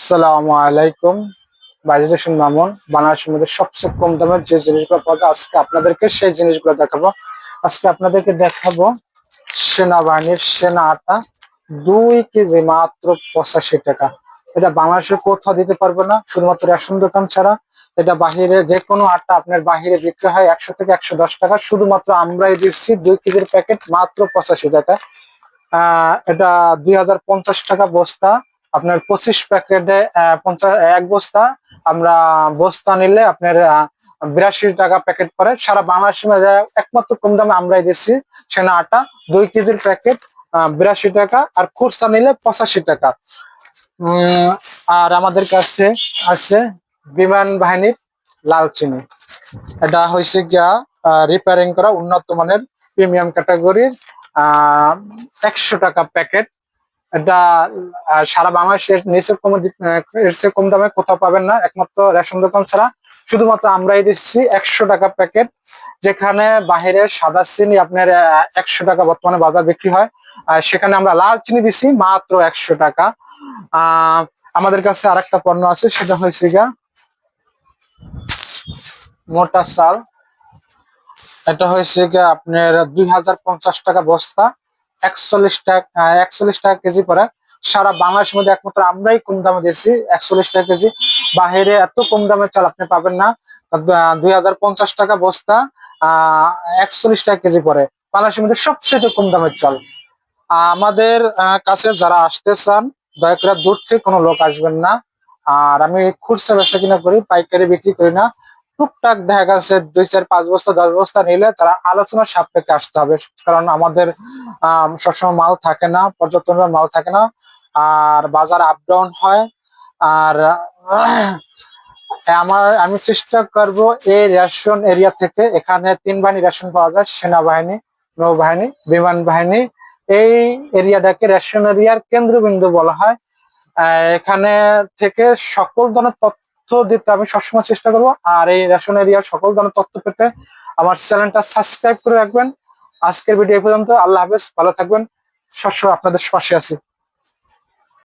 আসসালামু আলাইকুম। বাজার মামুন বাংলাদেশের মধ্যে সবচেয়ে কম দামের যে জিনিসগুলো পাওয়া যায় আজকে আপনাদেরকে সেই জিনিসগুলো দেখাবো। আজকে আপনাদেরকে দেখাবো সেনাবাহিনীর সেনা আটা 2 কেজি মাত্র 85 টাকা। এটা বাংলাদেশের কোথাও দিতে পারবে না, শুধুমাত্র রেশন দোকান ছাড়া। এটা বাহিরে যে কোনো আটা আপনার বাহিরে বিক্রি হয় 100 থেকে 110 টাকা, শুধুমাত্র আমরাই দিচ্ছি 2 কেজির প্যাকেট মাত্র 85 টাকা। এটা 2050 টাকা বস্তা। আপনার 25 প্যাকেটে 50 এক বস্তা। আমরা বস্তা নিলে আপনার 82 টাকা প্যাকেট পড়ে। সারা বাংলাদেশের মাঝে একমাত্র কম দামে আমরাই দিচ্ছি সেনা আটা 2 কেজির প্যাকেট 82 টাকা, আর খুচরা নিলে 85 টাকা। আর আমাদের কাছে আছে বিমান বাহিনীর লাল চিনি। এটা হয়েছে গিয়া রিপেয়ারিং করা উন্নত মানের প্রিমিয়াম ক্যাটাগরির 100 টাকা প্যাকেট। এটা সারা বাংলাদেশের নিচে কম এর চেয়ে কম দামে কোথাও পাবেন না, একমাত্র রেশন দোকান ছাড়া। শুধুমাত্র আমরাই দিচ্ছি 100 টাকা প্যাকেট। যেখানে বাহিরে সাদা চিনি আপনার 100 টাকা বর্তমানে বাজার বিক্রি হয়, সেখানে আমরা লাল চিনি দিচ্ছি মাত্র 100 টাকা। আমাদের কাছে আরেকটা পণ্য আছে, সেটা হয়েছে গা মোটা চাল। এটা হয়েছে গিয়ে আপনার 2050 টাকা বস্তা, 41 টাকা কেজি পরে। সারা বাংলাদেশের মধ্যে একমাত্র আমরাই কম দামে দিয়েছি 41 টাকা কেজি। বাহিরে এত কম দামের চাল আপনি পাবেন না। 2050 টাকা বস্তা, 41 টাকা কেজি পরে। বাংলাদেশের মধ্যে সবচেয়ে কম দামের চাল। আমাদের কাছে যারা আসতে চান, দয়া করে দূর থেকে কোনো লোক আসবেন না। আর আমি খুচরা বেচা কিনা করি, পাইকারি বিক্রি করি না। টুকটাক দেখা গেছে 2, 4, 5 বস্তা 10 বস্তা নিলে তারা আলোচনার সাপেক্ষে আসতে হবে, কারণ আমাদের সবসময় মাল থাকে না, পর্যাপ্ত মাল থাকে না, আর বাজার আপ ডাউন হয়। আর আমি চেষ্টা করব এই রেশন এরিয়া থেকে, এখানে 3 বাহিনী রেশন পাওয়া যায়, সেনাবাহিনী, নৌবাহিনী, বিমান বাহিনী। এই এরিয়াটাকে রেশন এরিয়ার কেন্দ্রবিন্দু বলা হয়। এখানে থেকে সকল ধরনের তথ্য দিতে আমি সবসময় চেষ্টা করব। আর এই রেশন এরিয়ার সকল ধরনের তথ্য পেতে আমার চ্যানেলটা সাবস্ক্রাইব করে রাখবেন। আজকের ভিডিও এই পর্যন্ত। আল্লাহ হাফেজ, ভালো থাকবেন। সবসময় আপনাদের পাশে আছি।